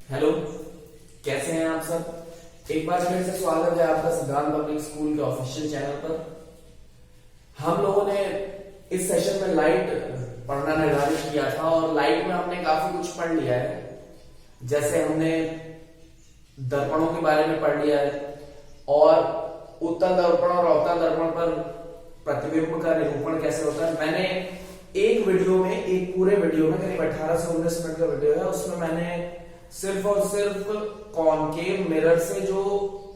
Hello, कैसे हैं आप सब। एक बार फिर से स्वागत है आपका सिद्धांत पब्लिक स्कूल के ऑफिशियल चैनल पर। हम लोगों ने इस सेशन में लाइट पढ़ना निर्धारित किया था और लाइट में हमने काफी कुछ पढ़ लिया है। जैसे हमने दर्पणों के बारे में पढ़ लिया है और उत्तल दर्पण और अवतल दर्पण पर प्रतिबिंब का निरूपण कैसे होता है। मैंने एक पूरे वीडियो में करीब 18 से 19 मिनट का वीडियो है, उसमें मैंने सिर्फ और सिर्फ कॉनकेव मिरर से जो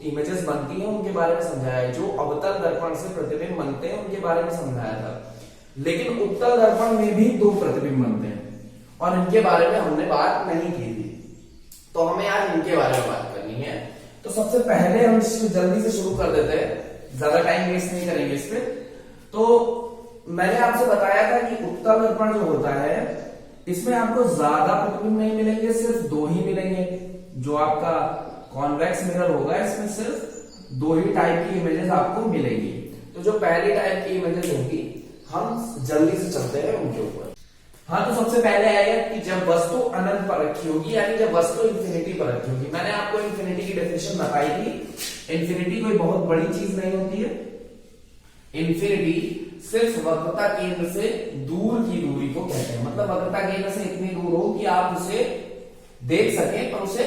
इमेजेस बनती हैं उनके बारे में समझाया है। जो अवतल दर्पण से प्रतिबिंब बनते हैं उनके बारे में समझाया था। लेकिन उत्तल दर्पण में भी दो प्रतिबिंब बनते हैं और इनके बारे में हमने बात नहीं की थी, तो हमें आज इनके बारे में बात करनी है। तो सबसे पहले हम इसको जल्दी से शुरू कर देते हैं, ज्यादा टाइम वेस्ट नहीं करेंगे इस पे। तो मैंने आपसे बताया था कि उत्तल दर्पण जो होता है इसमें आपको ज्यादा प्रतिबिंब नहीं मिलेंगे, सिर्फ दो ही मिलेंगे। जो आपका कॉन्वेक्स मिरर होगा इसमें सिर्फ दो ही टाइप की इमेजेस आपको मिलेंगी। तो जो पहली टाइप की इमेजेस होगी हम जल्दी से चलते हैं उनके ऊपर। हाँ, तो सबसे पहले आएगा कि जब वस्तु अनंत पर रखी होगी, यानी जब वस्तु इंफिनिटी पर रखी होगी। मैंने आपको इंफिनिटी की डेफिनेशन बताई थी। इंफिनिटी कोई बहुत बड़ी चीज नहीं होती है। इंफिनिटी सिर्फ वक्रता केंद्र से दूर की दूरी को कहते हैं। मतलब वक्रता केंद्र से इतनी दूर हो कि आप उसे देख सकें पर उसे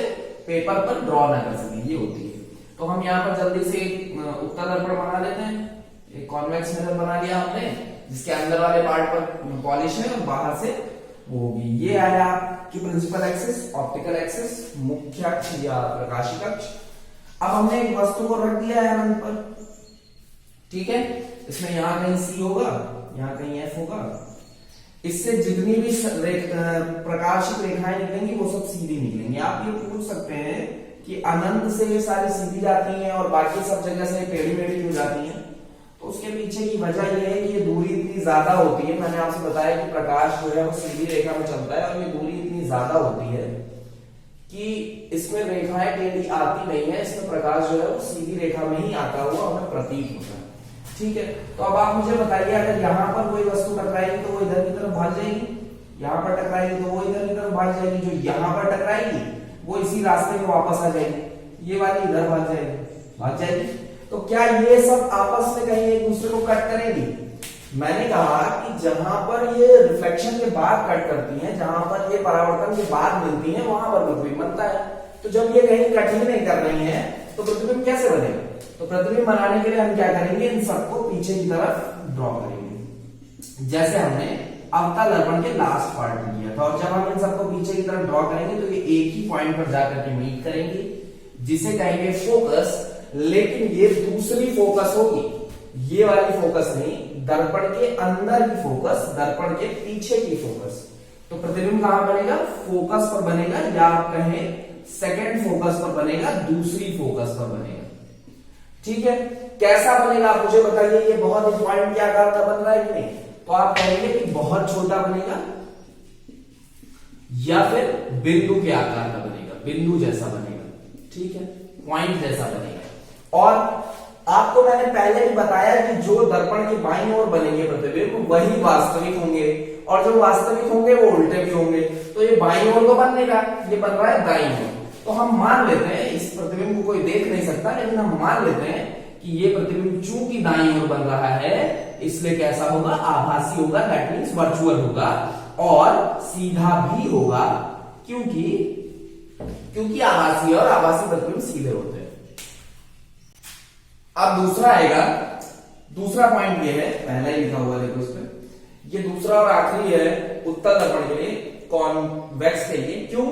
पेपर पर ड्रॉ ना कर सकें, ये होती है। तो हम यहाँ पर जल्दी से उत्तल दर्पण बना लेते हैं। एक कॉन्वेक्स मिरर बना लिया हमने, जिसके अंदर वाले पार्ट पर पॉलिश है और बाहर से वो होगी। ये आया आपकी प्रिंसिपल एक्सिस, ऑप्टिकल एक्सिस, मुख्य अक्ष या प्रकाशिक अक्ष। अब हमने एक वस्तु को रख दिया है अनंत पर, ठीक है। इसमें यहां कहीं C होगा, यहां कहीं F होगा। इससे जितनी भी प्रकाशिक रेखाएं निकलेंगी वो सब सीधी निकलेंगी। आप ये पूछ सकते हैं कि अनंत से ये सारी सीधी जाती हैं और बाकी सब जगह से टेढ़ी मेढ़ी क्यों जाती हैं। तो उसके पीछे की वजह यह है कि ये दूरी इतनी ज्यादा होती है। मैंने आपसे बताया कि प्रकाश जो है वो सीधी रेखा में चलता है और ये दूरी इतनी ज्यादा होती है कि इसमें रेखाएं टेढ़ी आती नहीं है। इसमें प्रकाश जो है वो सीधी रेखा में ही आता हुआ हमें प्रतीत होता है, ठीक है। तो अब आप मुझे बताइए, अगर यहाँ पर कोई वस्तु टकराएगी तो वो इधर की तरफ भाग जाएगी, यहाँ पर टकराएगी तो वो इधर की तरफ भाग जाएगी, जो यहाँ पर टकराएगी वो इसी रास्ते में वापस आ जाएगी, ये वाली इधर भाग जाएगी। तो क्या ये सब आपस में कहीं एक दूसरे को कट करेगी? मैंने कहा कि जहां पर ये रिफ्लेक्शन के बाद कट करती हैं, जहां पर ये परावर्तन के बाद मिलती हैं, वहां पर प्रतिबिंब बनता है। तो जब ये कहीं कट ही नहीं कर रही है तो प्रतिबिंब कैसे बनेगा? तो प्रतिबिंब बनाने के लिए हम क्या करेंगे, इन सबको पीछे की तरफ ड्रॉ करेंगे, जैसे हमने अवतल दर्पण के लास्ट पार्ट में किया था। और जब हम इन सबको पीछे की तरफ ड्रॉ करेंगे तो ये एक ही पॉइंट पर जाकर के मीट करेंगे, जिसे कहेंगे फोकस। लेकिन ये दूसरी फोकस होगी, ये वाली फोकस नहीं, दर्पण के अंदर की फोकस, दर्पण के पीछे की फोकस। तो प्रतिबिंब कहां बनेगा? फोकस पर बनेगा, या आप कहें सेकंड फोकस पर बनेगा, दूसरी फोकस पर बनेगा, ठीक है। कैसा बनेगा आप मुझे बताइए। ये बहुत इंपॉर्टेंट के आकार का बन रहा है कि नहीं? तो आप कहेंगे कि बहुत छोटा बनेगा या फिर बिंदु के आकार का बनेगा, बिंदु जैसा बनेगा, ठीक है, पॉइंट जैसा बनेगा। और आपको मैंने पहले भी बताया कि जो दर्पण की बाईं ओर बनेंगे प्रतिबिंब वही वास्तविक होंगे, और जो वास्तविक होंगे वो उल्टे भी होंगे। तो ये बाईं ओर तो बनेगा, ये बन रहा है दाईं ओर। तो हम मान लेते हैं, इस प्रतिबिंब को कोई देख नहीं सकता, लेकिन हम मान लेते हैं कि ये प्रतिबिंब चूंकि दाईं ओर बन रहा है, इसलिए कैसा होगा? आभासी होगा, दैट मींस वर्चुअल होगा, और सीधा भी होगा, क्योंकि आभासी और आभासी प्रतिबिंब सीधे होते हैं। अब दूसरा आएगा, दूसरा पॉइंट ये है, पहला ही लिखा हुआ देखो इसमें, ये दूसरा और आखिरी है उत्तल दर्पण के लिए, कॉन्वेक्स के लिए। क्यों?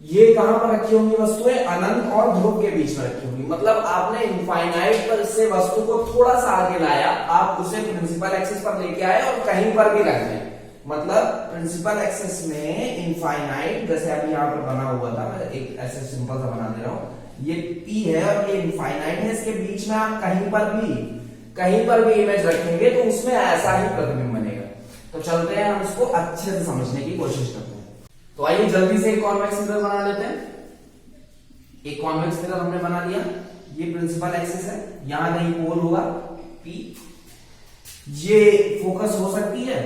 ये कहां पर रखी होंगी वस्तुएं? अनंत और ध्रुव के बीच में रखी होंगी। मतलब आपने इनफाइनाइट पर से वस्तु को थोड़ा सा आगे लाया, आप उसे प्रिंसिपल एक्सिस पर लेके आए और कहीं पर भी रख दें। मतलब प्रिंसिपल एक्सिस में इनफाइनाइट, जैसे अभी यहां पर बना हुआ था, मैं एक ऐसे सिंपल सा बना दे रहा हूं, ये P है और ये इनफाइनाइट है, इसके बीच में आप कहीं पर भी इमेज रखेंगे तो उसमें ऐसा ही प्रतिबिंब बनेगा। तो चलते हैं, हम इसको अच्छे से समझने की कोशिश करते हैं। तो आइए जल्दी से एक कॉन्वेक्स मिरर बना लेते हैं। एक कॉन्वेक्स मिरर हमने बना लिया, ये प्रिंसिपल एक्सिस है, यहां कहीं पोल होगा P, ये फोकस हो सकती है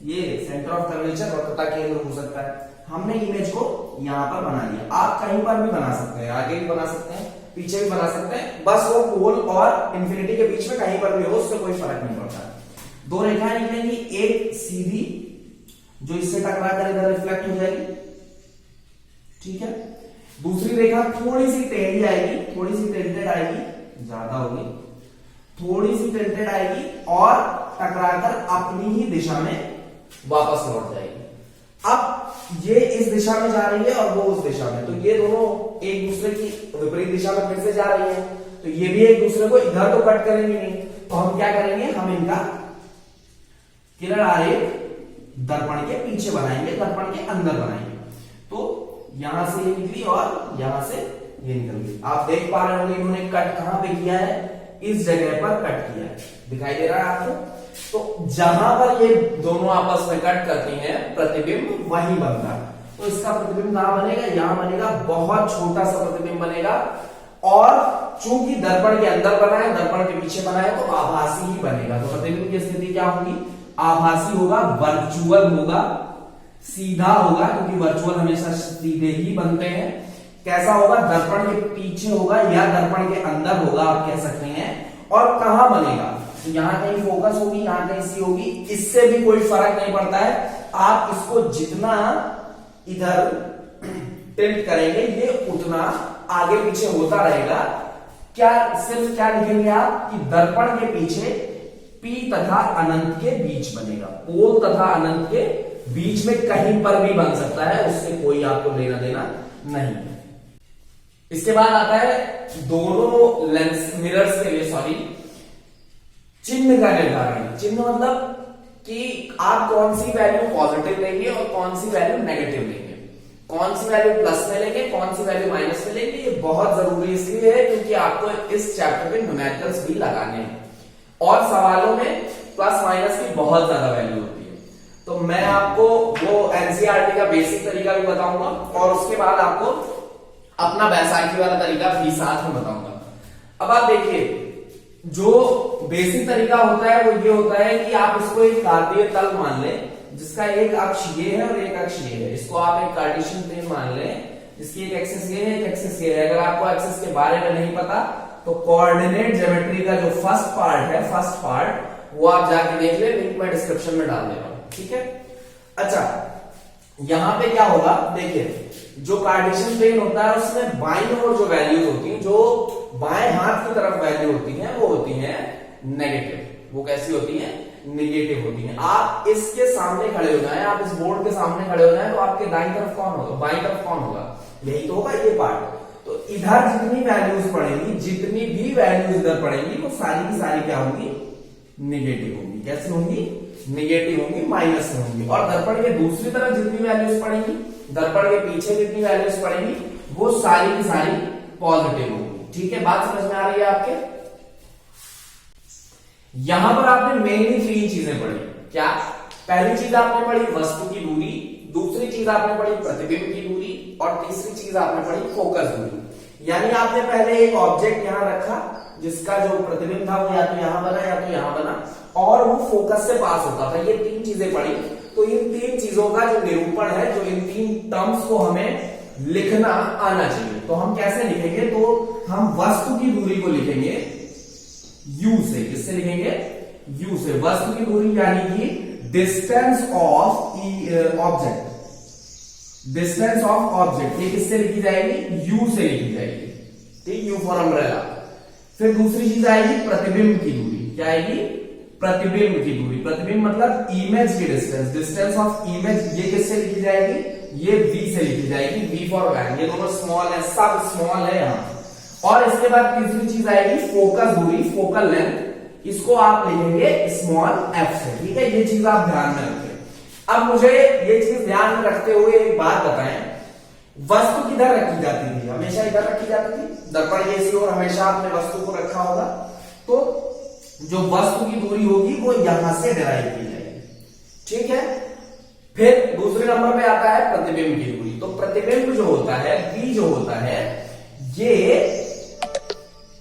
ये सेंटर ऑफ कर्वेचर वक्रता केंद्र हो सकता है। हमने इमेज को यहां पर बना लिया। आप कहीं पर भी बना सकते हैं, आगे भी बना सकते हैं, पीछे भी बना सकते हैं, बस वो पोल और इंफिनिटी के बीच में कहीं पर भी हो, उससे कोई फर्क नहीं पड़ता। दो रेखाएं निकलेंगी, एक सीधी जो इससे टकरा कर इधर रिफ्लेक्ट हो जाएगी, ठीक है। दूसरी रेखा थोड़ी सी टेढ़ी आएगी, थोड़ी सी टेंटेड आएगी, ज्यादा होगी, थोड़ी सी टेंटेड आएगी और टकराकर अपनी ही दिशा में वापस लौट जाएगी। अब ये इस दिशा में जा रही है और वो उस दिशा में, तो ये दोनों एक दूसरे की विपरीत दिशा में फिर से जा रही है, तो ये भी एक दूसरे को इधर तो कट करेंगे नहीं, तो हम क्या करेंगे, हम इनका किरण आरेख दर्पण के पीछे बनाएंगे, दर्पण के अंदर बनाएंगे। तो यहां से ये निकली और यहां से ये निकल गई। आप देख पा रहे होंगे इन्होंने कट कहां पे किया है, इस जगह पर कट किया है, दिखाई दे रहा है आपको। तो जहां पर ये दोनों आपस में कट करती हैं, प्रतिबिंब वहीं बनता है। तो इसका प्रतिबिंब कहां बनेगा, यहां बनेगा, बहुत छोटा सा प्रतिबिंब बनेगा। और चूंकि दर्पण के अंदर बना है, दर्पण के पीछे बना है, तो आभासी ही बनेगा। तो प्रतिबिंब की स्थिति क्या होगी, आभासी होगा, वर्चुअल होगा, सीधा होगा, क्योंकि वर्चुअल हमेशा सीधे ही बनते हैं। कैसा होगा, दर्पण के पीछे होगा या दर्पण के अंदर होगा, आप कह सकते हैं। और कहां बनेगा, तो यहां कहीं फोकस होगी, यहां कहीं सी होगी, इससे भी कोई फर्क नहीं पड़ता है। आप इसको जितना इधर टिल्ट करेंगे, ये उतना आगे पीछे होता रहेगा। क्या सिर्फ क्या लिखेंगे आप, कि दर्पण के पीछे P तथा अनंत के बीच बनेगा, पोल तथा अनंत के बीच में कहीं पर भी बन सकता है, उससे कोई आपको लेना देना नहीं। इसके बाद आता है दोनों लेंस मिरर्स के लिए चिन्ह का निर्धारण। चिन्ह मतलब कि आप कौन सी वैल्यू पॉजिटिव लेंगे और कौन सी वैल्यू नेगेटिव लेंगे, कौन सी वैल्यू प्लस में लेंगे, कौन सी वैल्यू माइनस में लेंगे। ये बहुत जरूरी इसलिए है क्योंकि आपको इस चैप्टर में न्यूमेरिकल्स भी लगाने हैं और सवालों में प्लस माइनस की बहुत ज्यादा वैल्यू होती है। तो मैं आपको वो एनसीईआरटी का बेसिक तरीका भी बताऊंगा और उसके बाद आपको अपना बैसाखी वाला तरीका भी साथ में बताऊंगा। अब आप देखिए, जो बेसिक तरीका होता है वो ये होता है कि आप इसको एक कार्तीय तल मान लें, जिसका एक अक्ष ये है और एक अक्ष ये है। इसको आप एक कार्टेशियन प्लेन मान लें, जिसकी एक एक्सिस ये है, एक एक्सिस ये है। अगर आपको एक्सिस के बारे में नहीं पता तो कोऑर्डिनेट ज्योमेट्री का जो फर्स्ट पार्ट वो आप जाके देख ले, लिंक मैं डिस्क्रिप्शन में डाल दे रहा हूं, ठीक है। अच्छा, यहां पे क्या होगा, देखिए जो कार्टेशियन प्लेन होता है उसमें बाईं ओर जो वैल्यूज होती हैं, जो बाएं हाथ की तरफ वैल्यू होती हैं, वो होती हैं नेगेटिव। वो कैसी होती हैं, नेगेटिव होती हैं। आप इसके सामने खड़े हो जाएं, आप इस बोर्ड के सामने खड़े हो जाएं, तो आपके दाईं तरफ कौन होगा, बाईं तरफ कौन होगा, यही तो होगा ये पार्ट। तो इधर जितनी वैल्यूज पड़ेंगी, जितनी भी वैल्यूज इधर पड़ेंगी, वो सारी की सारी क्या होंगी, नेगेटिव होंगी। कैसे होंगी, नेगेटिव होंगी, माइनस में होंगी। और दर्पण के दूसरी तरफ जितनी वैल्यूज पड़ेंगी, दर्पण के पीछे जितनी वैल्यूज पड़ेंगी, वो सारी की सारी पॉजिटिव होंगी। ठीक है, बात समझ में आ रही है आपके। यहां पर आपने मेनली 3 चीजें पढ़ी। क्या, पहली चीज आपने पढ़ी वस्तु की दूरी, दूसरी चीज आपने पढ़ी प्रतिबिंब की दूरी और तीसरी चीज आपने पढ़ी फोकस दूरी। यानी आपने पहले एक ऑब्जेक्ट यहां रखा जिसका जो प्रतिबिंब था वो या तो यहां बना या तो यहां बना, और वो फोकस से पास होता था। ये 3 चीजें पढ़ी। तो इन 3 चीजों का जो निरूपण है, जो इन 3 टर्म्स को हमें लिखना आना चाहिए। तो हम कैसे लिखेंगे, तो हम वस्तु की दूरी को लिखेंगे u से। किससे लिखेंगे, u से। वस्तु की दूरी यानी कि distance of object, distance of object, ये किससे लिखी जाएगी, u से लिखी जाएगी। ठीक, u फॉर अम्ब्रेला। फिर दूसरी चीज आएगी प्रतिबिंब की दूरी। क्या आएगी, प्रतिबिंब की दूरी। प्रतिबिंब मतलब इमेज की डिस्टेंस, डिस्टेंस ऑफ इमेज, ये किससे लिखी जाएगी, ये v से लिखी जाएगी, v फॉर वैन। ये दोनों स्मॉल है, सब स्मॉल है यहां। और इसके बाद तीसरी चीज आएगी फोकस दूरी, फोकल लेंथ। इसको आप लिखेंगे स्मॉल f से। ठीक है, ये चीज आप ध्यान में रखें। अब मुझे ये चीज ध्यान में रखते हुए एक बात बताएं, वस्तु किधर रखी जाती थी, हमेशा इधर रखी जाती थी। दर्पण ये और हमेशा आपने वस्तु को रखा होगा, तो जो वस्तु की दूरी होगी वो यहां से डिराइव की जाएगी। ठीक है, फिर दूसरे नंबर पे आता है प्रतिबिंब की दूरी। तो प्रतिबिंब जो होता है, v जो होता है, ये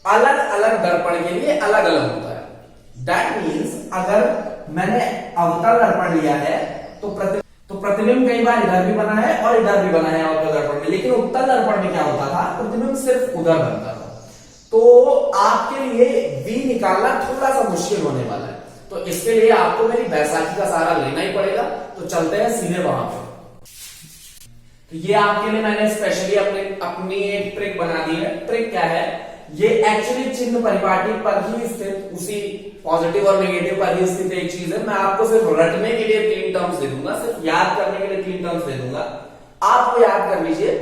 अलग अलग दर्पण के लिए अलग अलग होता है। दैट मीन्स अगर मैंने अवतल दर्पण लिया है तो प्रतिबिंब कई बार इधर भी बना है और इधर भी बना है अवतल दर्पण में, लेकिन उत्तल दर्पण में क्या होता था, प्रतिबिंब सिर्फ उधर बनता था। तो आपके लिए V निकालना थोड़ा सा मुश्किल होने वाला है, तो इसके लिए आपको मेरी बैसाखी का सहारा लेना ही पड़ेगा। तो चलते हैं सीधे वहां पे। तो ये आपके लिए मैंने स्पेशली अपनी एक ट्रिक बना दी है। ट्रिक क्या है, ये एक्चुअली चिन्ह परिपाटी पर ही स्थित, उसी पॉजिटिव और नेगेटिव पर ही स्थित एक चीज है। मैं आपको सिर्फ रटने के लिए 3 टर्म्स दे दूंगा, सिर्फ याद करने के लिए 3 टर्म्स दे दूंगा, आप वो याद कर लीजिए,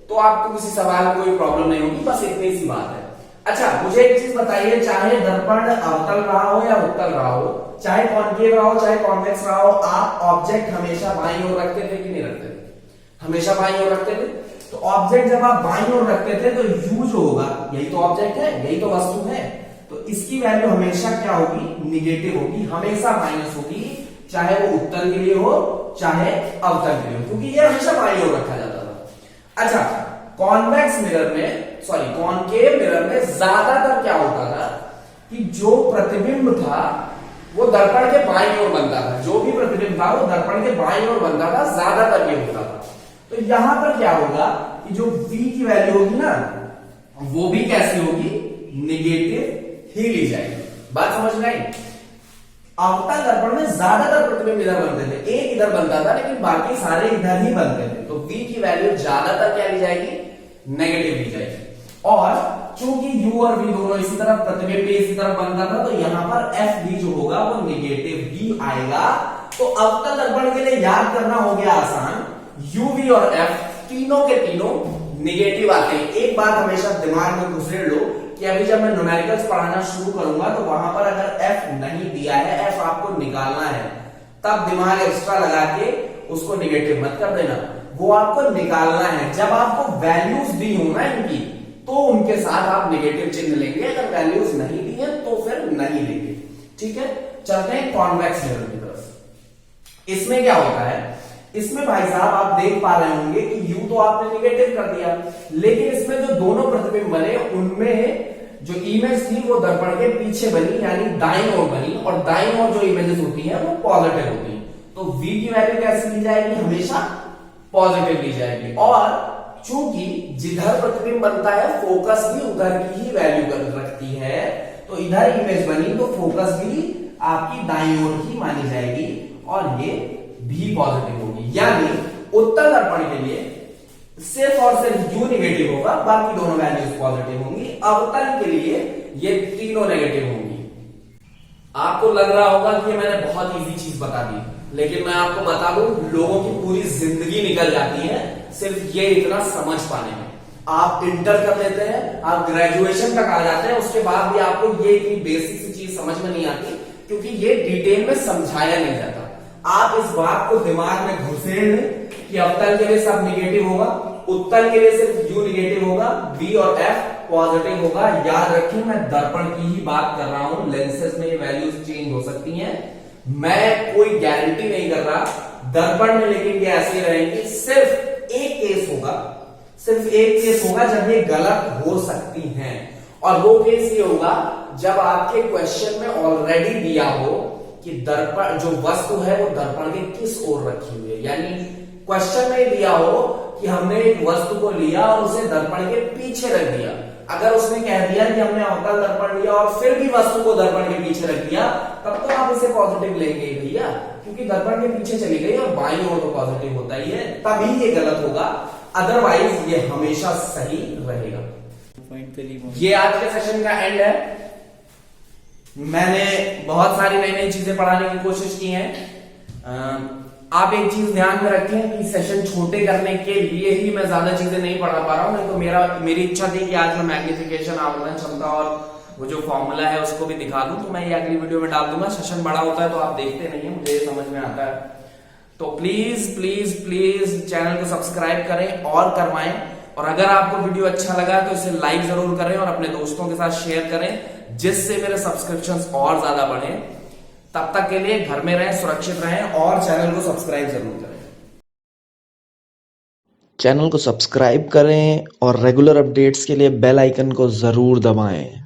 तो आपको किसी सवाल में कोई प्रॉब्लम नहीं होगी। बस इतनी सी बात है। अच्छा, मुझे एक चीज बताइए, चाहे दर्पण अवतल रहा हो या उत्तल रहा हो, चाहे कॉन्केव रहा हो चाहे कॉन्वेक्स रहा हो, आप ऑब्जेक्ट हमेशा बाईं ओर रखते थे कि नहीं रखते थे? हमेशा बाईं ओर रखते थे। तो ऑब्जेक्ट जब आप बाईं ओर रखते थे तो यू जो होगा, यही तो ऑब्जेक्ट है, यही तो वस्तु है, तो इसकी वैल्यू हमेशा क्या होगी, निगेटिव होगी, हमेशा माइनस होगी, चाहे वो उत्तल के लिए हो चाहे अवतल के लिए हो, क्योंकि ये हमेशा बाईं ओर रखा जाता था। अच्छा, कॉन्वेक्स मिरर में, सॉरी कॉन्केव मिरर में ज्यादातर क्या होता था कि जो प्रतिबिंब था वो दर्पण के बाईं ओर बनता था, जो भी प्रतिबिंब था वो दर्पण के बाईं ओर बनता था, ज्यादातर ये होता था। तो यहां पर क्या होगा कि जो V की वैल्यू होगी ना, वो भी कैसी होगी, निगेटिव ही ली जाएगी। बात समझ में आई? अवतल दर्पण में ज्यादातर प्रतिबिंब इधर बनते थे, एक इधर बनता था, लेकिन बाकी सारे इधर ही बनते थे। तो V की वैल्यू ज्यादातर क्या ली जाएगी, नेगेटिव ली जाएगी। और चूंकि U और V दोनों इसी तरफ, प्रतिबिंब भी इसी तरफ बनता था, तो यहां पर FV जो होगा वो निगेटिव ही आएगा। तो अवतल दर्पण के लिए याद करना हो गया आसान, U, V और F तीनों के तीनों निगेटिव आते हैं। एक बात हमेशा दिमाग में घुसेड़ लो कि अभी जब मैं न्यूमेरिकल्स पढ़ाना शुरू करूंगा तो वहां पर अगर F नहीं दिया है, F आपको निकालना है, तब दिमाग एक्स्ट्रा लगा के उसको निगेटिव मत कर देना, वो आपको निकालना है। जब आपको वैल्यूज दी हो ना इनकी, तो उनके साथ आप निगेटिव चिन्ह लेंगे, अगर वैल्यूज नहीं दी है तो फिर नहीं लेंगे। ठीक है, चलते हैं कॉन्वेक्स मिरर की तरफ। इसमें क्या होता है, इसमें भाई साहब आप देख पा रहे होंगे कि U तो आपने निगेटिव कर दिया, लेकिन इसमें जो दोनों प्रतिबिंब बने उनमें जो इमेज थी वो दर्पण के पीछे बनी, यानी दाईं ओर बनी, और दाईं ओर जो इमेजेस होती हैं वो पॉजिटिव होती हैं। तो V की वैल्यू कैसी ली जाएगी, हमेशा पॉजिटिव ली जाएगी। और चूंकि जिधर प्रतिबिंब बनता है फोकस भी उधर की ही वैल्यू रखती है, तो इधर इमेज बनी तो फोकस भी आपकी दाईं ओर ही मानी जाएगी, और ये भी पॉजिटिव होगी। यानी उत्तल दर्पण के लिए सिर्फ और सिर्फ U नेगेटिव होगा, बाकी दोनों वैल्यूज पॉजिटिव होंगी। अवतल के लिए ये तीनों नेगेटिव होंगी। आपको लग रहा होगा कि मैंने बहुत इजी चीज बता दी, लेकिन मैं आपको बता दूं, लोगों की पूरी जिंदगी निकल जाती है सिर्फ ये इतना समझ पाने में। आप इंटर कर लेते हैं, आप ग्रेजुएशन तक आ जाते हैं, उसके बाद भी आपको ये इतनी बेसिक सी चीज समझ में नहीं आती, क्योंकि ये डिटेल में समझाया नहीं जाता। आप इस बात को दिमाग में घुसेड़ लें कि अवतल के लिए सब निगेटिव होगा, उत्तल के लिए सिर्फ U निगेटिव होगा, V और F पॉजिटिव होगा। याद रखिए, मैं दर्पण की ही बात कर रहा हूं, लेंसेज में ये वैल्यूज चेंज हो सकती हैं, मैं कोई गारंटी नहीं कर रहा दर्पण में, लेकिन ये ऐसे ही रहेंगी। सिर्फ एक केस होगा, सिर्फ एक केस होगा जब ये गलत हो सकती हैं, और वो केस ये होगा जब आपके क्वेश्चन में ऑलरेडी दिया हो कि दर्पण जो वस्तु है वो दर्पण के किस ओर रखी हुई है। यानी क्वेश्चन में दिया हो कि हमने एक वस्तु को लिया और उसे दर्पण के पीछे रख दिया। अगर उसने कह दिया कि हमने अवतल दर्पण लिया और फिर भी वस्तु को दर्पण के पीछे रख दिया, तब तो आप इसे पॉजिटिव लेंगे भैया, क्योंकि दर्पण के पीछे चली गई और बाईं ओर तो पॉजिटिव होता ही है, तभी ये गलत होगा, अदरवाइज ये हमेशा सही रहेगा। ये आज के सेशन का एंड है। मैंने बहुत सारी नई नई चीजें पढ़ाने की कोशिश की है। आप एक चीज ध्यान में रखें कि सेशन छोटे करने के लिए ही मैं ज्यादा चीजें नहीं पढ़ा पा रहा हूं, नहीं तो मेरी इच्छा थी कि आज मैं मैग्निफिकेशन, आवर्धन क्षमता और वो जो फॉर्मूला है उसको भी दिखा दूं, तो मैं ये अगली वीडियो में डाल दूंगा। सेशन बड़ा होता है तो आप देखते नहीं है, मुझे समझ में आता है। तो प्लीज प्लीज प्लीज चैनल को सब्सक्राइब करें और करवाएं, और अगर आपको वीडियो अच्छा लगा तो इसे लाइक जरूर करें और अपने दोस्तों के साथ शेयर करें, जिससे मेरे सब्सक्रिप्शंस और ज्यादा बढ़े। तब तक के लिए घर में रहें, सुरक्षित रहें, और चैनल को सब्सक्राइब जरूर करें। चैनल को सब्सक्राइब करें और रेगुलर अपडेट्स के लिए बेल आइकन को जरूर दबाएं।